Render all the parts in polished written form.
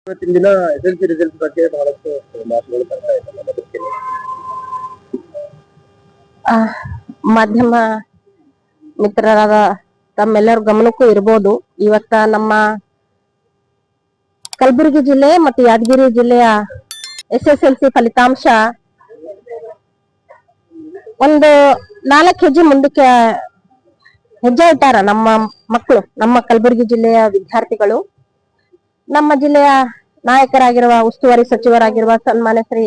ಇವತ್ತಿನ ದಿನ SSLC result ಬಗ್ಗೆ ಬಹಳಷ್ಟು ಮಾತುಗಳು ಬರ್ತಾ ಇದ್ದಾರೆ. ಮಾಧ್ಯಮ ಮಿತ್ರರಾದ ತಮ್ಮೆಲ್ಲರ ಗಮನಕ್ಕೂ ಇರಬಹುದು. ಇವತ್ತ ನಮ್ಮ ಕಲಬುರಗಿ ಜಿಲ್ಲೆ ಮತ್ತು ಯಾದಗಿರಿ ಜಿಲ್ಲೆಯ SSLC ಫಲಿತಾಂಶ ಒಂದು 4 ಹೆಜ್ಜೆ ಮುಂದಕ್ಕೆ ಹೆಜ್ಜೆ ಇಟ್ಟಾರ ನಮ್ಮ ಮಕ್ಕಳು, ನಮ್ಮ ಕಲಬುರಗಿ ಜಿಲ್ಲೆಯ ವಿದ್ಯಾರ್ಥಿಗಳು. ನಮ್ಮ ಜಿಲ್ಲೆಯ ನಾಯಕರಾಗಿರುವ ಉಸ್ತುವಾರಿ ಸಚಿವರಾಗಿರುವ ಸನ್ಮಾನ್ಯ ಶ್ರೀ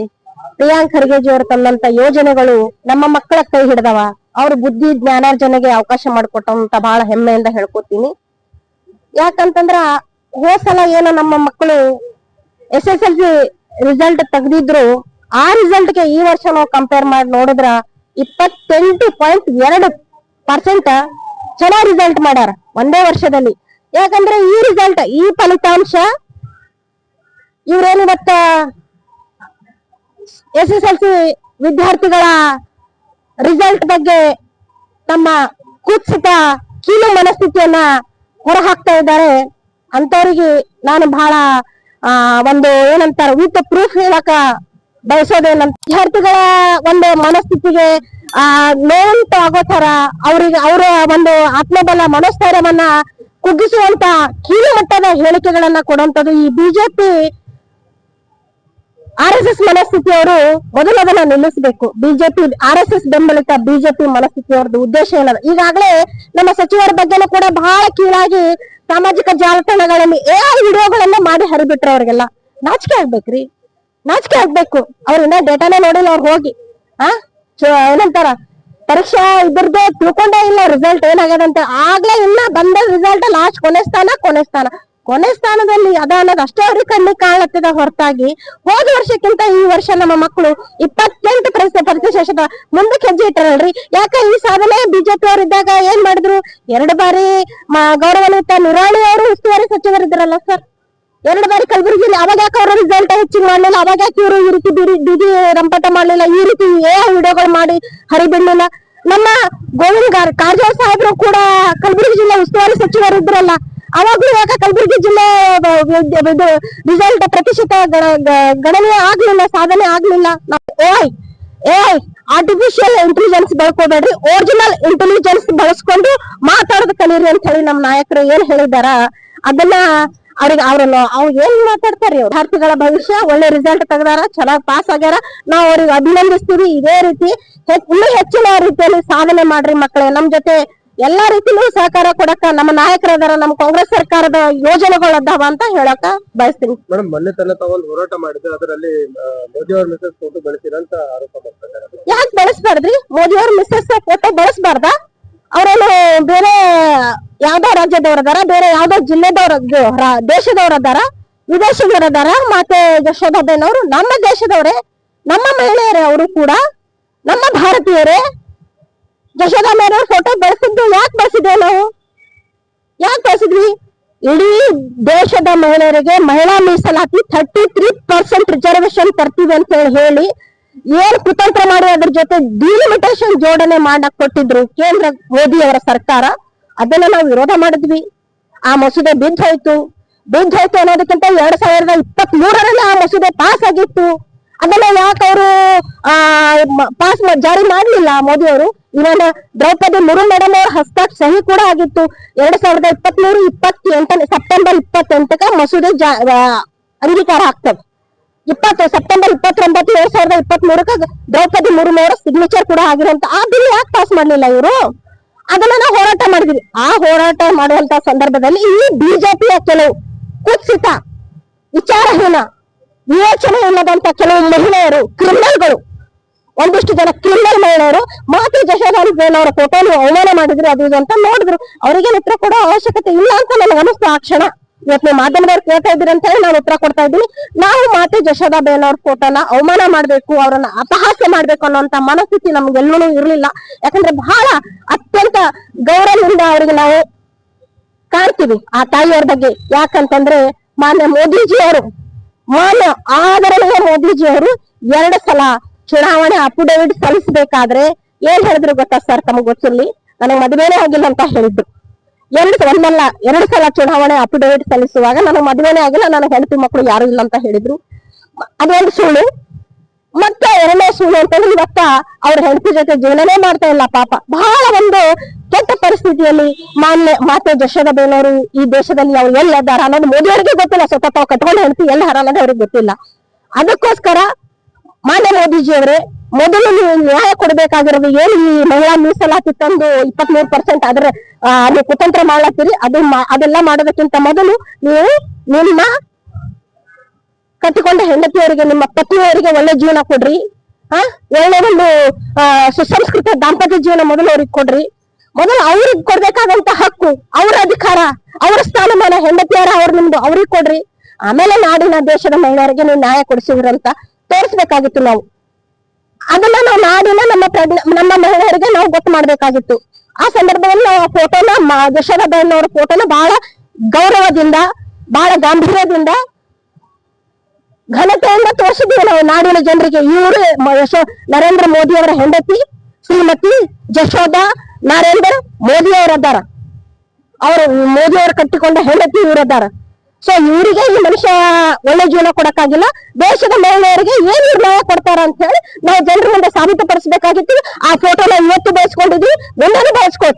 ಪ್ರಿಯಾಂಕ್ ಖರ್ಗೆಜಿ ಅವರು ತಂದಂತ ಯೋಜನೆಗಳು ನಮ್ಮ ಮಕ್ಕಳ ಕೈ ಹಿಡಿದವ. ಅವ್ರ ಬುದ್ಧಿ ಜ್ಞಾನಾರ್ಜನೆಗೆ ಅವಕಾಶ ಮಾಡಿಕೊಟ್ಟಂತ ಬಹಳ ಹೆಮ್ಮೆಯಿಂದ ಹೇಳ್ಕೊತೀನಿ. ಯಾಕಂತಂದ್ರ ಹೋದ್ಸಲ ಏನೋ ನಮ್ಮ ಮಕ್ಕಳು SSLC ರಿಸಲ್ಟ್ ತೆಗ್ದಿದ್ರು, ಆ ರಿಸಲ್ಟ್ಗೆ ಈ ವರ್ಷ ನಾವು ಕಂಪೇರ್ ಮಾಡಿ ನೋಡಿದ್ರ 28.2% ಚೆನ್ನಾಗಿ ರಿಸಲ್ಟ್ ಮಾಡ್ಯಾರ ಒಂದೇ ವರ್ಷದಲ್ಲಿ. ಯಾಕಂದ್ರೆ ಈ ರಿಸಲ್ಟ್, ಈ ಫಲಿತಾಂಶ ಇವ್ರೇನು ಇವತ್ತ SSLC ವಿದ್ಯಾರ್ಥಿಗಳ ರಿಸಲ್ಟ್ ಬಗ್ಗೆ ತಮ್ಮ ಕುತ್ಸಿತ ಕೀಳು ಮನಸ್ಥಿತಿಯನ್ನ ಹೊರಹಾಕ್ತಾ ಇದ್ದಾರೆ. ಅಂತವ್ರಿಗೆ ನಾನು ಬಹಳ ಒಂದು ಏನಂತಾರ ವಿತ್ ಪ್ರೂಫ್ ಹೇಳಕ ಬಯಸೋದೇನಂತ, ವಿದ್ಯಾರ್ಥಿಗಳ ಒಂದು ಮನಸ್ಥಿತಿಗೆ ನೋವಂತ ಆಗೋ ತರ ಅವ್ರಿಗೆ ಅವರ ಒಂದು ಆತ್ಮಬಲ ಮನೋಸ್ಥೈರ್ಯವನ್ನ ಕುಗ್ಗಿಸುವಂತ ಕೀಳು ಮಟ್ಟದ ಹೇಳಿಕೆಗಳನ್ನ ಕೊಡುವಂತದ್ದು ಈ ಬಿಜೆಪಿ RSS ಮನಸ್ಥಿತಿಯವರು ಮೊದಲು ಅದನ್ನ ನಿಲ್ಲಿಸಬೇಕು. ಬಿಜೆಪಿ RSS ಬೆಂಬಲಿತ ಬಿಜೆಪಿ ಮನಸ್ಥಿತಿಯವ್ರದ್ದು ಉದ್ದೇಶ ಏನದ? ಈಗಾಗಲೇ ನಮ್ಮ ಸಚಿವರ ಬಗ್ಗೆನೂ ಕೂಡ ಬಹಳ ಕೀಳಾಗಿ ಸಾಮಾಜಿಕ ಜಾಲತಾಣಗಳಲ್ಲಿ AI ವಿಡಿಯೋಗಳನ್ನ ಮಾಡಿ ಹರಿಬಿಟ್ರು. ಅವ್ರಿಗೆಲ್ಲ ನಾಚಿಕೆ ಆಗ್ಬೇಕ್ರಿ, ನಾಚಿಕೆ ಆಗ್ಬೇಕು. ಅವ್ರಿಂದ ಡೇಟಾನೇ ನೋಡಿಲ್ಲ ಅವ್ರು ಹೋಗಿ ಏನಂತಾರ ಪರೀಕ್ಷಾ ಇದ್ರದ್ದು ತಿಳ್ಕೊಂಡೇ ಇಲ್ಲ ರಿಸಲ್ಟ್ ಏನಾಗ್ಯದಂತ. ಆಗ್ಲೇ ಇನ್ನ ಬಂದ ರಿಸಲ್ಟ್ ಲಾಸ್ಟ್ ಕೊನೆ ಸ್ಥಾನದಲ್ಲಿ ಅದ ಅನ್ನೋದು ಅಷ್ಟೇ ಅವ್ರಿಗೆ ಕಣ್ಣಿಗೆ ಕಾಣತ್ತಿದ ಹೊರತಾಗಿ ಹೋದ ವರ್ಷಕ್ಕಿಂತ ಈ ವರ್ಷ ನಮ್ಮ ಮಕ್ಕಳು 28% ಮುಂದಕ್ಕೆ ಹೆಜ್ಜೆ ಇಟ್ಟಾರಲ್ರಿ. ಯಾಕ ಈ ಸಾಧನೆ ಬಿಜೆಪಿ ಅವರು ಇದ್ದಾಗ ಏನ್ ಮಾಡಿದ್ರು? 2 ಬಾರಿ ಗೌರವಾನ್ವಿತ ನಿರಾಣಿ ಅವರು ಉಸ್ತುವಾರಿ ಸಚಿವರಿದ್ರಲ್ಲ ಸರ್, 2 ಬಾರಿ ಕಲಬುರಗಿಯಲ್ಲಿ. ಅವಾಗ ಯಾಕೆ ಅವ್ರ ರಿಸಲ್ಟ್ ಹೆಚ್ಚಿಗೆ ಮಾಡ್ಲಿಲ್ಲ? ಅವಾಗ ಯಾಕೆ ಇವರು ಈ ರೀತಿ ಬೀದಿ ರಂಪಾಟ ಮಾಡ್ಲಿಲ್ಲ? ಈ ರೀತಿ ವಿಡಿಯೋಗಳು ಮಾಡಿ ಹರಿಬಿಡ್ಲಿಲ್ಲ? ನಮ್ಮ ಗೋವಿಂದ ಕಾರಜೋಳ ಸಾಹೇಬ್ರು ಕೂಡ ಕಲಬುರಗಿ ಜಿಲ್ಲೆ ಉಸ್ತುವಾರಿ ಸಚಿವರಿದ್ರಲ್ಲ, ಅವಾಗ್ಲೂ ಯಾಕೆ ಕಲಬುರಗಿ ಜಿಲ್ಲೆ ರಿಸಲ್ಟ್ ಪ್ರತಿಶತ ಗಣನೆ ಆಗ್ಲಿಲ್ಲ, ಸಾಧನೆ ಆಗ್ಲಿಲ್ಲ? AI ಆರ್ಟಿಫಿಷಿಯಲ್ ಇಂಟೆಲಿಜೆನ್ಸ್ ಬಳಕೋಬೇಡ್ರಿ, ಒರಿಜಿನಲ್ ಇಂಟೆಲಿಜೆನ್ಸ್ ಬಳಸ್ಕೊಂಡು ಮಾತಾಡೋದು ಕಲೀರಿ ಅಂತ ಹೇಳಿ ನಮ್ಮ ನಾಯಕರು ಏನ್ ಹೇಳಿದಾರ ಅದನ್ನ ಅವ್ರು ಏನ್ ಮಾತಾಡ್ತಾರಿ? ವಿದ್ಯಾರ್ಥಿಗಳ ಭವಿಷ್ಯ ಒಳ್ಳೆ ರಿಸಲ್ಟ್ ತೆಗ್ದಾರ, ಚೆನ್ನಾಗಿ ಪಾಸ್ ಆಗ್ಯಾರ, ನಾವು ಅವ್ರಿಗೆ ಅಭಿನಂದಿಸ್ತೀವಿ. ಇದೇ ರೀತಿ ಇನ್ನೂ ಹೆಚ್ಚಿನ ರೀತಿಯಲ್ಲಿ ಸಾಧನೆ ಮಾಡ್ರಿ ಮಕ್ಕಳೇ. ನಮ್ ಜೊತೆ ಎಲ್ಲಾ ರೀತಿಲೂ ಸಹಕಾರ ಕೊಡಕ ನಮ್ಮ ನಾಯಕರದಾರ, ನಮ್ಮ ಕಾಂಗ್ರೆಸ್ ಸರ್ಕಾರದ ಯೋಜನೆಗಳು ಅದಾವ ಅಂತ ಹೇಳಕ ಬಯಸ್ತೀನಿ. ಮೇಡಮ್, ಮೊನ್ನೆ ತನ್ನ ತಾವೊಂದು ಹೋರಾಟ ಮಾಡಿದ್ರೆ ಅದರಲ್ಲಿ ಮೋದಿ ಅವ್ರ ಮಿಸಸ್ ಫೋಟೋ ಬೆಳೆಸಿರ ಅಂತ ಆರೋಪ ಮಾಡ್ತಾರೆ. ಯಾಕೆ ಬೆಳೆಸ್ಬಾರ್ದ್ರಿ? ಮೋದಿ ಅವ್ರ ಮಿಸಸ್ ಫೋಟೋ ಬೆಳೆಸ್ಬಾರ್ದ? ಅವರೇನು ಬೇರೆ ಯಾವ್ದೋ ರಾಜ್ಯದವ್ರದಾರ, ಬೇರೆ ಯಾವ್ದೋ ಜಿಲ್ಲೆದವ್ರ, ದೇಶದವ್ರದಾರ, ವಿದೇಶಿಗರದಾರ? ಮತ್ತೆ ಯಶೋಧಾಬೇನವರು ನಮ್ಮ ದೇಶದವ್ರೆ, ನಮ್ಮ ಮಹಿಳೆಯರೇ, ಅವರು ಕೂಡ ನಮ್ಮ ಭಾರತೀಯರೇ. ಯಶೋಧಾಬೇನವ್ರ ಫೋಟೋ ಬೆಳೆಸಿದ್ದು ಯಾಕೆ ಬೆಳೆಸಿದ್ವಿ ನಾವು? ಯಾಕೆ ಬೆಳೆಸಿದ್ವಿ? ಇಡೀ ದೇಶದ ಮಹಿಳೆಯರಿಗೆ ಮಹಿಳಾ ಮೀಸಲಾತಿ 33% ರಿಸರ್ವೇಶನ್ ತರ್ತೀವಿ ಅಂತ ಹೇಳಿ ಏನ್ ಕುತಂತ್ರ ಮಾಡಿ ಅದ್ರ ಜೊತೆ ಡಿಲಿಮಿಟೇಷನ್ ಜೋಡಣೆ ಮಾಡಕ್ ಕೊಟ್ಟಿದ್ರು ಕೇಂದ್ರ ಮೋದಿ ಅವರ ಸರ್ಕಾರ. ಅದನ್ನ ನಾವು ವಿರೋಧ ಮಾಡಿದ್ವಿ. ಆ ಮಸೂದೆ ಬಿದ್ದು ಹೋಯ್ತು ಅನ್ನೋದಕ್ಕಿಂತ 2023ರಲ್ಲಿ ಆ ಮಸೂದೆ ಪಾಸ್ ಆಗಿತ್ತು. ಅದನ್ನ ಯಾಕೆ ಅವರು ಜಾರಿ ಮಾಡ್ಲಿಲ್ಲ ಮೋದಿ ಅವರು? ಇವಾಗ ದ್ರೌಪದಿ ಮುರ್ಮು ಮೇಡಮ್ ಅವ್ರ ಹಸ್ತಾಕ್ಷರ ಸಹಿ ಕೂಡ ಆಗಿತ್ತು. 2023-28 ಸೆಪ್ಟೆಂಬರ್ 28ಕ್ಕೆ ಮಸೂದೆ ಅಂಗೀಕಾರ ಆಗ್ತದೆ. ಸೆಪ್ಟೆಂಬರ್ 29, 2023ಕ್ಕೆ ದ್ರೌಪದಿ ಮುರ್ಮು ಅವರ ಸಿಗ್ನೇಚರ್ ಕೂಡ ಆಗಿರುವಂತ ಆ ಬಿಲ್ ಯಾಕೆ ಪಾಸ್ ಮಾಡ್ಲಿಲ್ಲ ಇವರು? ಅದನ್ನ ನಾವು ಹೋರಾಟ ಮಾಡಿದ್ವಿ. ಆ ಹೋರಾಟ ಮಾಡುವಂತ ಸಂದರ್ಭದಲ್ಲಿ ಈ ಬಿಜೆಪಿಯ ಕೆಲವು ಕುತ್ಸಿತ, ವಿಚಾರಹೀನ, ವಿವೇಚನೆ ಇಲ್ಲದಂತ ಕೆಲವು ಮಹಿಳೆಯರು, ಕ್ರಿಮಿನಲ್ಗಳು, ಒಂದಿಷ್ಟು ಜನ ಕ್ರಿಮಿನಲ್ ಮಹಿಳೆಯರು ಮಾತೆ ಯಶೋಧಾಬೇನವರ ಫೋಟೋನು ಅವಮಾನ ಮಾಡಿದ್ರು, ಅದು ಇದು ಅಂತ ನೋಡಿದ್ರು. ಅವರಿಗೆ ಉತ್ತರ ಕೊಡೋ ಅವಶ್ಯಕತೆ ಇಲ್ಲ ಅಂತ ನನಗೆ ಅನಿಸ್ತು ಆ ಕ್ಷಣ. ಇವತ್ತು ನೀವು ಮಾಧ್ಯಮದವ್ರು ಕೇಳ್ತಾ ಇದ್ದೀರಿ ಅಂತ ಹೇಳಿ ನಾನು ಉತ್ತರ ಕೊಡ್ತಾ ಇದ್ದೀನಿ. ನಾವು ಮಾತೆ ಯಶೋಧಾಬೇನವ್ರ ಫೋಟೋನ ಅವಮಾನ ಮಾಡ್ಬೇಕು, ಅವರನ್ನ ಅಪಹಾಸ್ಯ ಮಾಡ್ಬೇಕು ಅನ್ನೋಂತ ಮನಸ್ಥಿತಿ ನಮ್ಗೆಲ್ಲೂ ಇರ್ಲಿಲ್ಲ. ಯಾಕಂದ್ರೆ ಬಹಳ ಅತ್ಯಂತ ಗೌರವದಿಂದ ಅವರಿಗೆ ನಾವು ಕಾಣ್ತೀವಿ ಆ ತಾಯಿಯವ್ರ ಬಗ್ಗೆ. ಯಾಕಂತಂದ್ರೆ ಮಾನ್ಯ ಆದರಣೀಯ ಮೋದಿಜಿಯವರು 2 ಸಲ ಚುನಾವಣೆ ಅಫಿಡವಿಟ್ ಸಲ್ಲಿಸಬೇಕಾದ್ರೆ ಏನ್ ಹೇಳಿದ್ರು ಗೊತ್ತಾ ಸರ್? ತಮಗ್ ಗೊತ್ತಿರ್ಲಿ, ನನಗ್ ಮದುವೆನೇ ಆಗಿಲ್ಲ ಅಂತ ಹೇಳಿದ್ರು. ಒಂದಲ್ಲ 2 ಸಲ ಚುನಾವಣೆ ಅಫಿಡವಿಟ್ ಸಲ್ಲಿಸುವಾಗ ನನಗೆ ಮದುವೆನೇ ಆಗಿಲ್ಲ, ನನಗೆ ಹೆಂಡತಿ ಮಕ್ಕಳು ಯಾರು ಇಲ್ಲ ಅಂತ ಹೇಳಿದ್ರು. ಅದೊಂದು ಸುಳ್ಳು. ಮತ್ತೆ 2ನೇ ಸುಳ್ಳು ಅಂತಂದ್ರೆ ಇವತ್ತ ಅವ್ರ ಹೆಂಡತಿ ಜೊತೆ ಜೀವನನೇ ಮಾಡ್ತಾ ಇಲ್ಲ ಪಾಪ. ಬಹಳ ಒಂದು ಕೆಟ್ಟ ಪರಿಸ್ಥಿತಿಯಲ್ಲಿ ಮಾತೆ ಜಶೋದಾಬೇನವರು ಈ ದೇಶದಲ್ಲಿ ಅವ್ರು ಎಲ್ಲಿದ್ದಾರ ಅನ್ನೋದು ಮೋದಿಯವರಿಗೆ ಗೊತ್ತಿಲ್ಲ. ಸ್ವತಃ ತಾವು ಕಟ್ಕೊಂಡು ಹೆಂಡತಿ ಎಲ್ಲಿ ಹರ ಅನ್ನೋದು ಅವ್ರಿಗೆ ಗೊತ್ತಿಲ್ಲ. ಅದಕ್ಕೋಸ್ಕರ ಮಾನ್ಯ ಮೋದಿಜಿಯವರೇ, ಮೊದಲು ನೀವು ನ್ಯಾಯ ಕೊಡ್ಬೇಕಾಗಿರೋದು ಏನು, ಈ ಮಹಿಳಾ ಮೀಸಲಾತಿ ತಂದು 23% ಅದ್ರ ನೀವು ಕುತಂತ್ರ ಮಾಡ್ಲತ್ತೀರಿ. ಅದೆಲ್ಲ ಮಾಡೋದಕ್ಕಿಂತ ಮೊದಲು ನೀವು ನಿಮ್ಮ ಕಟ್ಟಿಕೊಂಡ ಹೆಂಡತಿಯವರಿಗೆ, ನಿಮ್ಮ ಪತಿಯವರಿಗೆ ಒಳ್ಳೆ ಜೀವನ ಕೊಡ್ರಿ. ಒಳ್ಳೆ ಒಂದು ಸುಸಂಸ್ಕೃತ ದಾಂಪತ್ಯ ಜೀವನ ಮೊದಲು ಅವ್ರಿಗೆ ಕೊಡ್ರಿ. ಮೊದಲು ಅವ್ರಿಗೆ ಕೊಡ್ಬೇಕಾದಂತ ಹಕ್ಕು, ಅವ್ರ ಅಧಿಕಾರ, ಅವ್ರ ಸ್ಥಾನಮಾನ ಹೆಂಡತಿಯರ ನಿಮ್ದು ಅವ್ರಿಗೆ ಕೊಡ್ರಿ. ಆಮೇಲೆ ನಾಡಿನ ದೇಶದ ಮಹಿಳೆಯರಿಗೆ ನೀವು ನ್ಯಾಯ ಕೊಡಿಸಿದ್ರಂತ ತೋರಿಸ್ಬೇಕಾಗಿತ್ತು. ನಾವು ಅದನ್ನ ನಾವು ನಾಡಿನ ನಮ್ಮ ಮಹಿಳೆಯರಿಗೆ ನಾವು ಗೊತ್ತು ಮಾಡ್ಬೇಕಾಗಿತ್ತು. ಆ ಸಂದರ್ಭದಲ್ಲಿ ನಾವು ಫೋಟೋನ ಯಶೋದಾಬೇನವರ ಫೋಟೋನ ಬಹಳ ಗೌರವದಿಂದ, ಬಹಳ ಗಾಂಭೀರ್ಯದಿಂದ, ಘನತೆಯಿಂದ ತೋರಿಸಿದ್ವಿ ನಾವು ನಾಡಿನ ಜನರಿಗೆ. ಇವರು ನರೇಂದ್ರ ಮೋದಿ ಅವರ ಹೆಂಡತಿ ಶ್ರೀಮತಿ ಜಶೋದಾ ನರೇಂದ್ರ ಮೋದಿ ಅವರದ್ದಾರ. ಅವರು ಮೋದಿ ಅವರು ಕಟ್ಟಿಕೊಂಡ ಹೆಂಡತಿ ಇವರದ್ದಾರ. ಸೊ ಇವರಿಗೆ ಈ ಮನುಷ್ಯ ಒಳ್ಳೆ ಜೀವನ ಕೊಡಕ್ಕಾಗಿಲ್ಲ. ದೇಶದ ಮಹಿಳೆಯರಿಗೆ ಏನ್ ನ್ಯಾಯ ಕೊಡ್ತಾರ ಅಂತ ಹೇಳಿ ನಾವು ಜನರ ಮುಂದೆ ಸಾಬೀತುಪಡಿಸಬೇಕಾಗಿತ್ತು. ಆ ಫೋಟೋನ ಇವತ್ತು ಬಳಸ್ಕೊಂಡಿದ್ವಿ, ಮುಂದೆನೂ ಬಳಸ್ಕೊಳ್ತೀವಿ.